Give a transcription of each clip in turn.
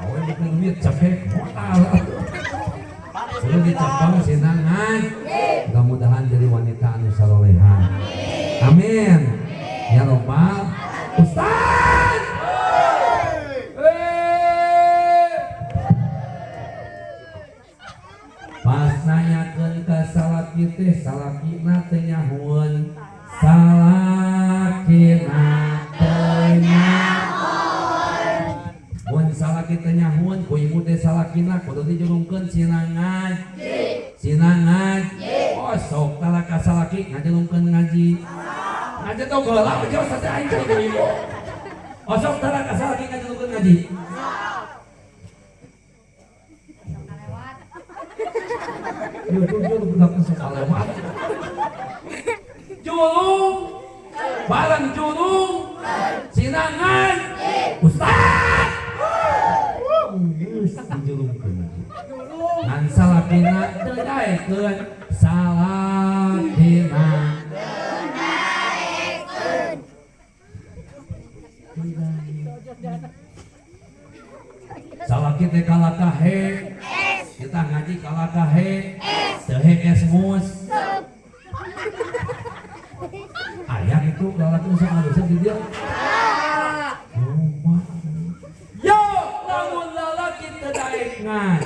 Awe bikin duit cepet modal. Kudu dicepeng sinangan. Mudah-mudahan jadi wanita anu saloleha. Amin. Ya Rabbal Ustaz. Pas nanyakeun ka salaki teh salakina teh nyahoeun. Salakina teh nyahoeun. Mun salaki teh nyahoeun ku ibu teh salakina kudu dijulungkeun sinangan. Sinangan. Oh sok tara ka salaki ngajulungkeun ngaji. Ngaji tong geula jeung sadaya aing teh ibu. Oh sok tara ka salaki ngajulungkeun ngaji. Yo budak sok lewat. Julung, barang julung, sinangan, Ustaz. Geus dijulungkeun. Ngan salakina teu daekeun, salakina teu daekeun. Salaki teh kalakahe. Kita ngaji kalakahe. Teh esmus. Ayah itu lalaki usaha dosa di dia. Yo, lamun lalaki teu daekeun.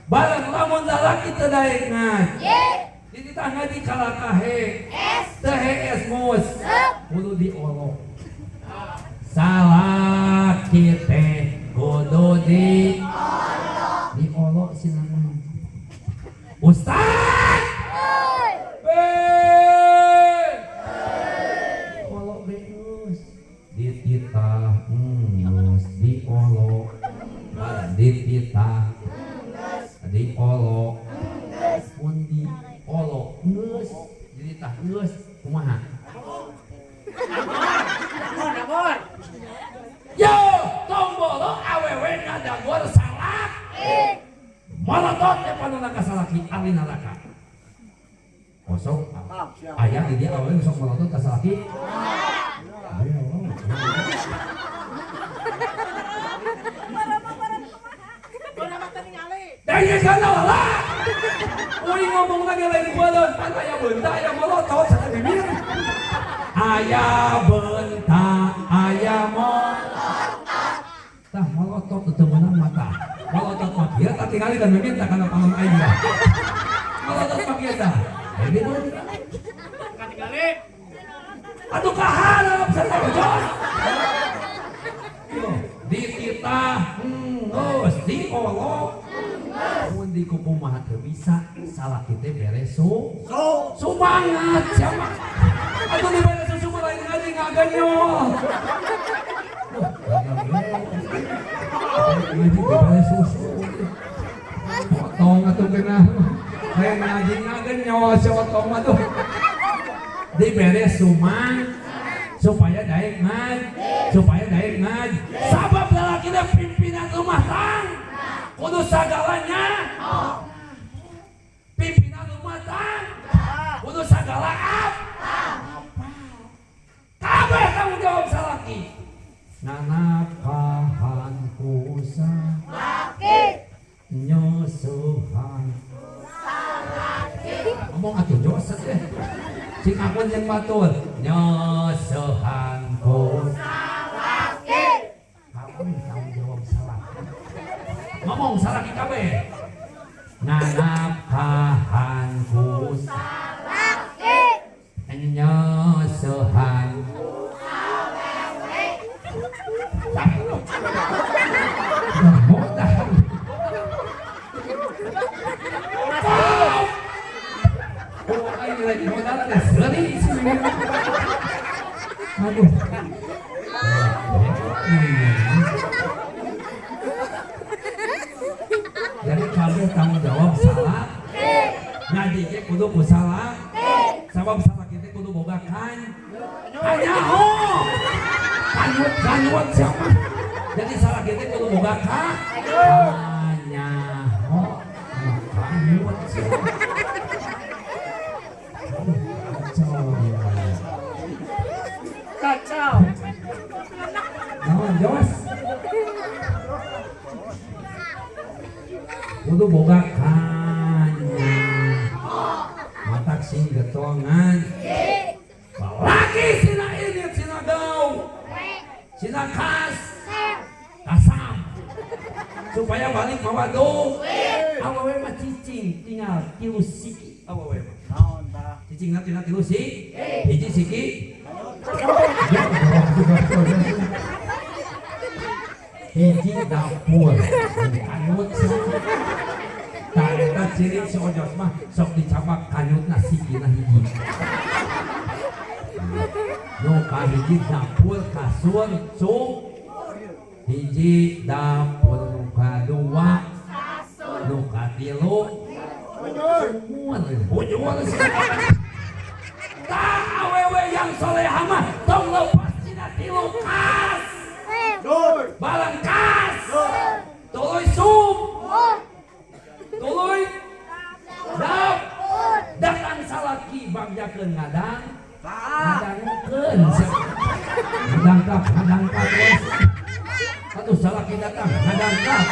Barang lamun lalaki teu daekeun. Di kita ngaji kalakahe. Teh esmus. Kudu diolok. Salaki teh kudu diolok sinangan. Ustaz! Olok beus. Dititah geus diolok. Dititah diolok. Mun diolok geus, dititah geus kumaha? Yo, tombolo awewe ngadagor salak. Molotot teh panuna ka salaki alina laka. Kosong. Aya di dia awewe sok molotot ka salaki. Denge kana lah. Uri ngomong lagi lain beuleun, pan aya beunta aya molotot sana bibir. Aya beunta, aya molotot. Tah molotot teu meunang mata. Molotot mah kieu tah tingali dan meminta kana pangam aing lah. Molotot mah kieu tah. Ini beunta. Katingali. Atuh kaharep sareng jos. Dititah, geus diolok. Mun di kumaha teu bisa, salaki teh beres sumangat siapa. Atuh di beres susu lain ngaji ngaganyol. Ngaji beres susu. Potong atuh kena. Hayang ngaji ngaganyol si otong atuh. Di beres sumang supaya daek ngaj. Sabab lalaki teh pimpinan rumah tangga. Kudu sagalanya. Pimpinan rumah tangga. Kudu sagala kabeh tanggung jawab salaki. Nanapahan kusa laki nyusuhan salaki. Ngomong atuh joset deh. Cing akun yang batur nyusuhan kusa laki. Kamu tanggung jawab salaki. Ngomong salaki kabeh. Nanapahan kusa laki nyusuhan modal. Oh, ayo lagi modal teh seuri sini. Aduh. Jadi kabeh tanggung jawab salah. Ngaji ge kudu ku salah. Sabab salah kita kudu boga kan. Hanyaho. Kanut siapa? Jadi salah kita kudu boga kan. Hanyaho. Kanut siapa? Kacau. Naon jos? kudu boga kanya matak sing getongan laki sina ini sina gau sina kasam supaya balik mawado awewe mah cicing tinggal tilu siki awewe mah cicing tina tilu siki hiji siki hiji dapur kanut tak ciri si ojos mah sok dicabak kanutna sikina hiji no kahiji dapur kasur cuk hiji dapur nu kadua nu katilu semua bujur tak awewe yang soleha mah tong lepas cina tilu kas balang kas tuluy sum tuluy dap datang salaki bagjakeun ngadang ngadangkeun ngadangkap atuh salaki datang ngadangkap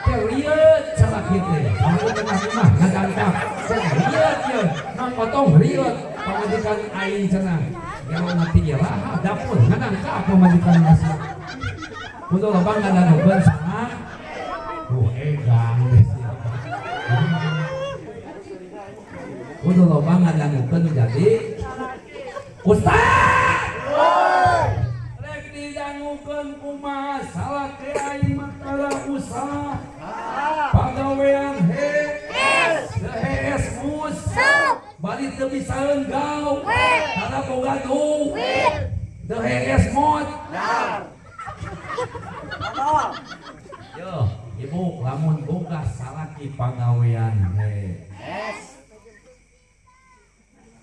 lihat salaki teh kamu tengah mah ngadangkap lihat ye mang potong lihat pamajikan aing cenah kalau nanti ya lah dapur ngadangkap pamajikan nasi kudu lobang ngadangkeun sana egang geus kudu lobang ngadangkeun jadi ustaz rek didangukeun kumaha salaki aing mah kada usaha pagawean hees mus balik teu bisaeun gaul kada boga duit teu hees mod yo ibu lamun boga salaki pagawean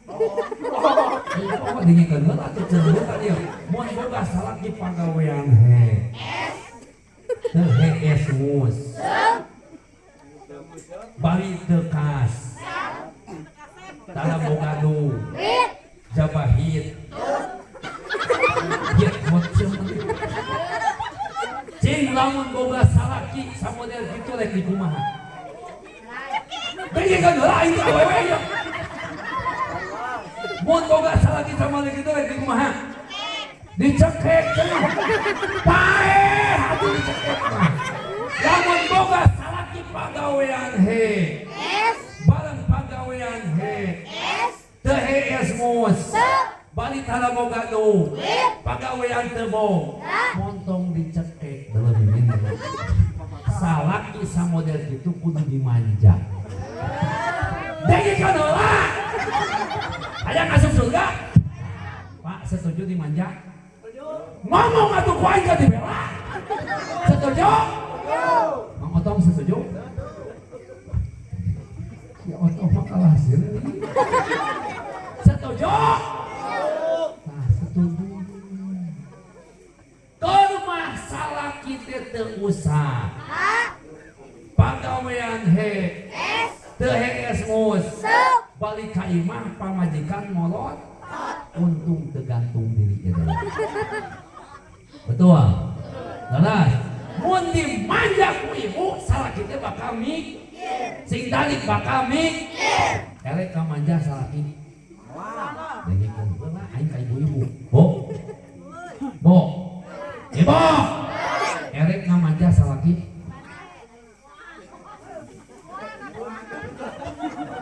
oh dingikeun heula atuh cenah tadi mun boga salaki pagawean teu hees mus balik teu kas tara boga duit jabahit ye mocem cing lamun boga salaki samodel kitu rek di kumaha dingikeun heula aing awewe ye mun boga salaki samodel kitu rek di kumaha dicekek cenah pae atuh dicekek mah lamun boga salaki pagawean bareng pagawean teu hees mus balik tara boga duit pagawean teu boga montong dicekek leuwih salaki samodel kitu kudu dimanja dengikeun heula hayang asup surga Pak setuju dimanja ngomong atuh ku aing ka dibela setuju Mang Otong setuju ya Otong mah kalah hasil setuju nah setuju keur masalah kitu teu usah pagawean teu hees mus balik ka imah pamajikan molot untung tergantung diri kita betul jelas mun dimanja ku ibu salaki teh bakal sing dalik bakal erek ka manja salaki dengikeun heula aing ka ibu-ibu bo ibu erek ngamanja salaki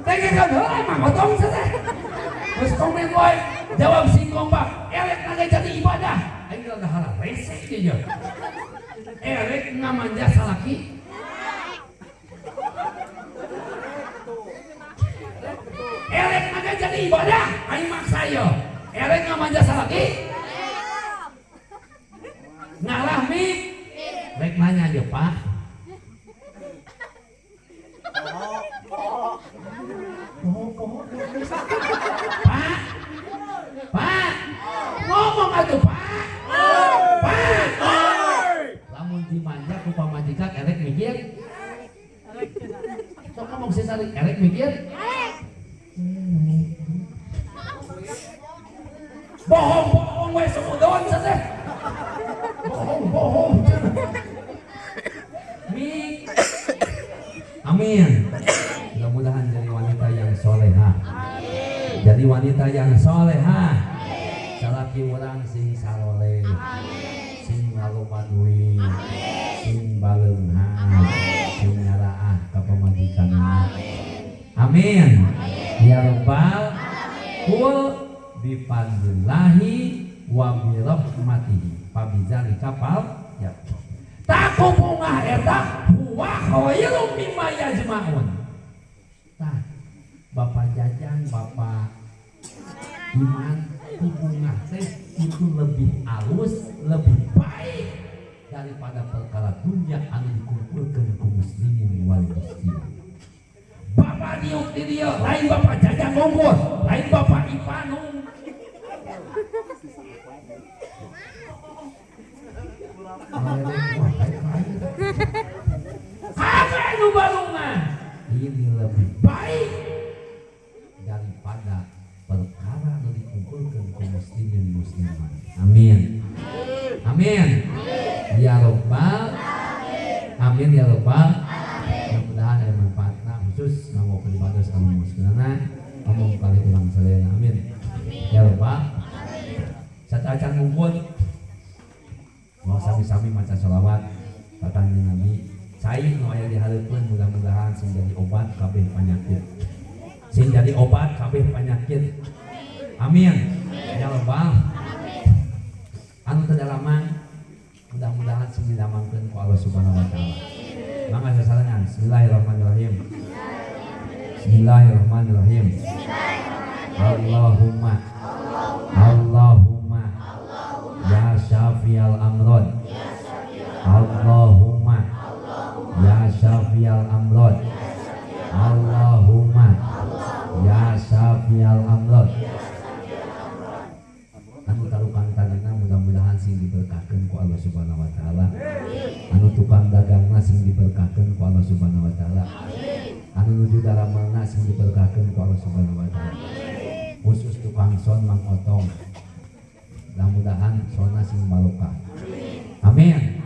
dengikeun heula mah potong teh geus komen wae jawab singkong Pak erek nage jadi ibadah aing rada halah rese dia erek ngamanja salaki erek nage jadi ibadah aing maksa yo erek ngamanja salaki ngalah mik rek nanya aja Pak Pak ngomong atuh Pak lamun dimanja ku pamajikan erek mikir sok ngomong sesari erek mikir bohong we sumudon sadeh bohong mik Amin. Mudah-mudahan jadi wanita yang solehah. Jadi wanita yang solehah. Salaki urang sing saloleh, sing ngaloba duit, sing baleunghan, sing ngaraah ka pamajikanna. Amin. Ya Rabbal kul bifadlillahi wa bi rahmatihi fabizali kapal ya. Taku bunga eta huwa khairun mimma yajma'un. Tah, Bapak Jajan, Bapak Iman, bunga teh itu lebih halus, lebih baik daripada perkara dunia anu dikumpulkeun ku muslimin wal muslimin. Bapak diuk di dia, lain Bapak Jajan ngomong, lain Bapak Ipan apa nu balungan ini lebih baik daripada perkara yang dikumpulkan kaum muslimin muslimat. Amin. Amin. Ya Rabbal amin ya Rabbal. Mudah-mudahan ada manfaatna khusus nganggo peribados anu muslimana ngomong kali ulang salena. Amin. Ya Rabbal. Sataacan ngumpul mau sami-sami maca sholawat katanya Nabi cai nu aya di hareupeun mudah-mudahan sing jadi obat kabeh penyakit sing jadi obat kabeh penyakit. Amin ya Rabbal. Anu teu dalaman mudah-mudahan sing didamankeun ku Allah Subhanahu wa taala. Mangga sasarangan bismillahirrahmanirrahim. Bismillahirrahmanirrahim. Allahumma ya Syafi'al amrod. Allahumma ya Syafi'al amrod. Allahumma ya Syafi'al amrod. Anu tarukan tanana mudah-mudahan sing diberkahkeun ku Allah Subhanahu wa taala. Anu tukang dagangna sing diberkahkeun ku Allah Subhanahu wa taala. Anu nuju dalamelna sing diberkahkeun ku Allah Subhanahu wa taala. Khusus tukang son Mang Otong. Mudah-mudahan sona sing barokah. Amin.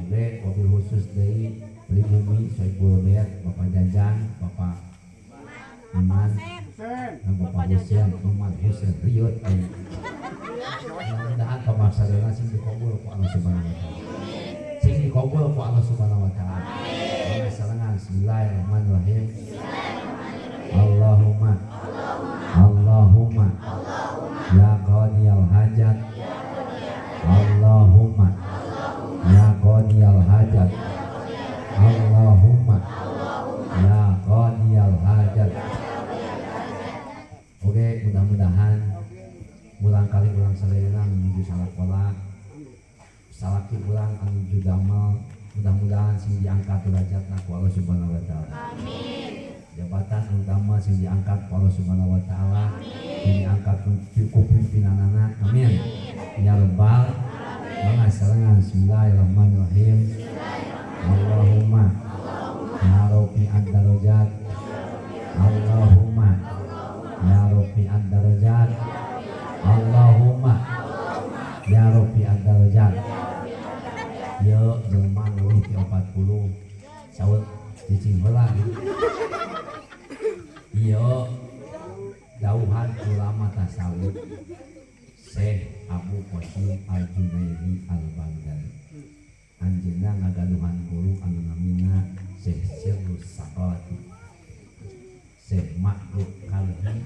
Oke, mobil khusus dari Pribumi, Soibul Bed, Bapak Jajan, Bapak Iman, dan Bapak Hussein, Iman Hussein, Riot. Mudah-mudahan pemaksana sing dikabul ku Allah Subhanahu wa taala. Sing dikabul ku Allah Subhanahu wa taala. Sarangan bismillahirrahmanirrahim. Allahumma ya qadiyal hajat. Allahumma ya qadiyal hajat. Allahumma ya qadiyal hajat. Oke, mudah-mudahan ulang kali ulang salena menuju salakola salaki ulang menuju damel. Mudah-mudahan sing diangkat derajatna ku Allah Subhanahu wa taala. Amin. Jabatan utama sing diangkat ku Allah Subhanahu wa taala. Sing diangkat ku pimpinanana. Amin. Ya Rabbal. Mangga sarangan bismillahirrahmanirrahim. Allahumma ya Rabbi ad-darajat. Allahumma ya Rabbi ad-darajat. Allahumma ya Rabbi ad-darajat. Ya jelema leuwih ti 40 saur cicing heula. Ieu dauhan ulama tasawuf Syekh Abu Qasim Al-Junaidi Al-Baghdadi. Anjeunna ngagaduhan guru anu namina Syekh Sirrus Saqati, Syekh Makruf Kalbi,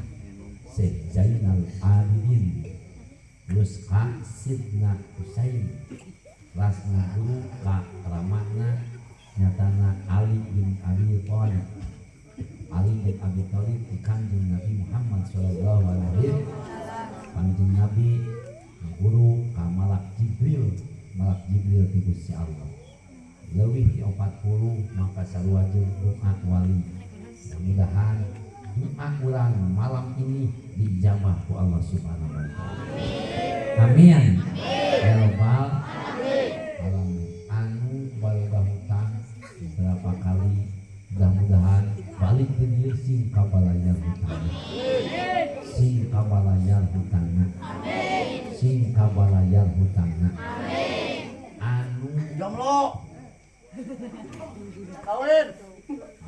Syekh Zainal Abidin, terus Kak Sidna Husain. Rasna guru Kak Ramahna nyatana Ali bin Abi Thalib. Ali bin Abi Thalib di kanjeng Nabi Muhammad sallallahu alaihi wasallam. Kanjeng Nabi guru ka Malak Jibril ti Gusti Allah. Leuwih ti 40 maka saluajeun doa wali. Mudah-mudahan doa urang malam ini dijabah ku Allah Subhanahu wa taala. Amin. Ya Rabbal alamin. Anu baloga hutang berapa kali mudah-mudahan balik ke dia sing kabalayar hutangna. Sing kabalayar hutangna. Sing kabalayar hutangna. Anu jomblo kawin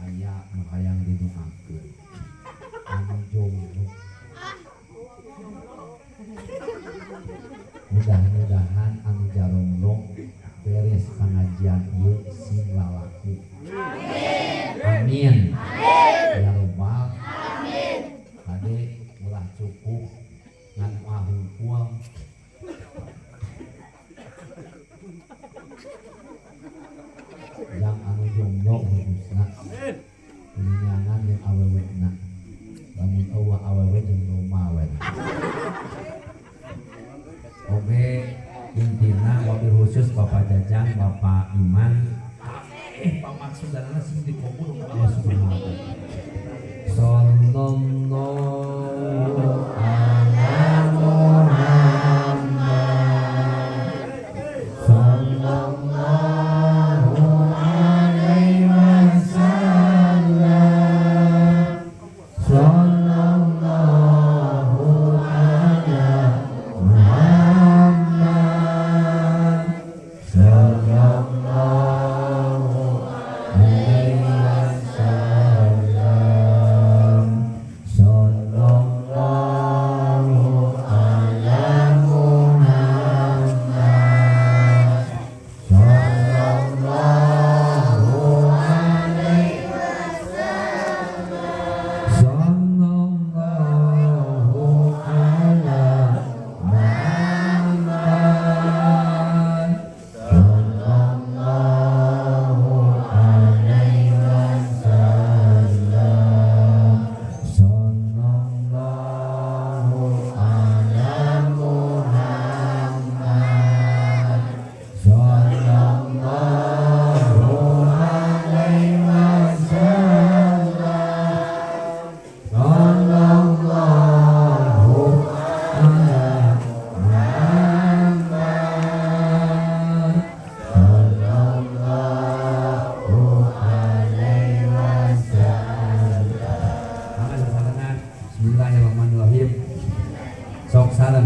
aya nu hayang didoakeun anu jomblo. Mudah-mudahan anu jaromblong beres pengajian ieu sing lalaku. Amin. Ya Rabbal alamin. Kade ulah cukup ngan mahungkul. Yang anu jomblo khususna. Kunyangan jeung awewena. Lamun eueuh awewe jeung rumawen. Oke, intina wabil khusus Bapak Jajang, Bapak Iman. Pamaksudanana sing dikabul ku Allah Subhanahu wa taala. Sallallahu ala Muhammad. Sallallahu alaihi wasallam. Sallallahu ala Muhammad. Sallallahu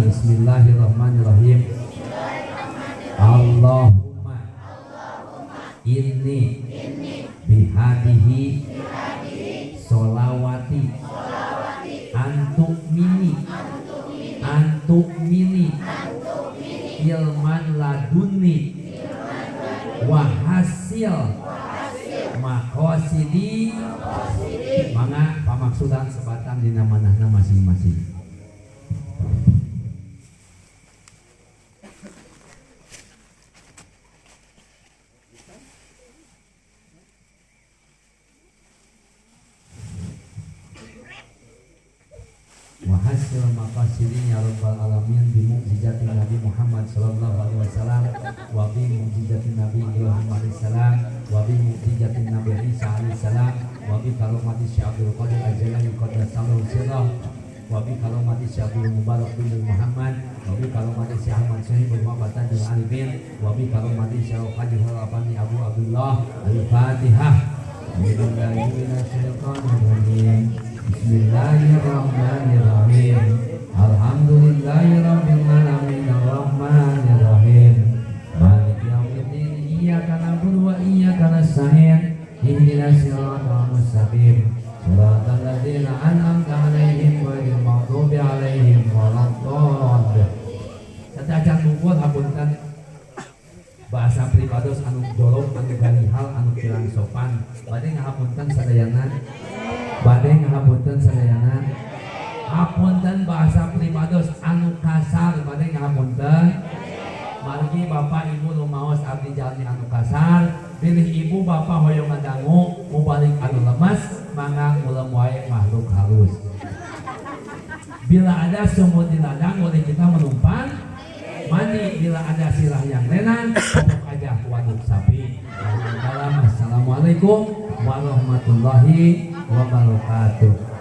Bismillahirrahmanirrahim. Allahumma inni bihadihi solawati antuk mini ilman laduni wahasil makosidi mangga pamaksudan sebatang dina manahna masing-masing. Wahasil maqasidin ya rabbal alamin bi mukjizatin Nabi Muhammad sallallahu alaihi wasallam wa bi mukjizatin Nabi Ibrahim alaihi salam wa bi mukjizatin Nabi Isa alaihi salam wa bi karomati Syekh Abdul Qadir Al-Jailani qaddasallahu sirrah wa bi karomati Syekh Abdul Mubarak bin Muhammad wa bi karomati Syekh Ahmad Syahid bin Muhammad Tanjung Alimin wa bi karomati Syekh Haji Harapani Abu Abdullah Al-Fatihah. Bismillahirrahmanirrahim. Alhamdulillahirabbil alamin arrahmanirrahim. Maliki yaumiddin. Iyyaka na'budu wa iyyaka nasta'in. Ihdinas siratal mustaqim. Shiratal ladzina an'amta 'alaihim ghairil maghdubi 'alaihim waladdallin. Cacang bungkul hapunten bahasa pribados anu jolok anu galihal anu kirang sopan bade ngahapunten sadayangan hapunten bahasa pribados anu kasar bade ngahapunten margi bapak ibu nu maos abdi jalmi anu kasar pilih ibu bapak hoyong ngadangu mubalik anu lemas mangga ulem wae makhluk halus bila ada sumut di ladang boleh kita menumpang mandi, bila ada sirah yang lenan pokok aja waduk sapi. Assalamualaikum warahmatullahi wabarakatuh.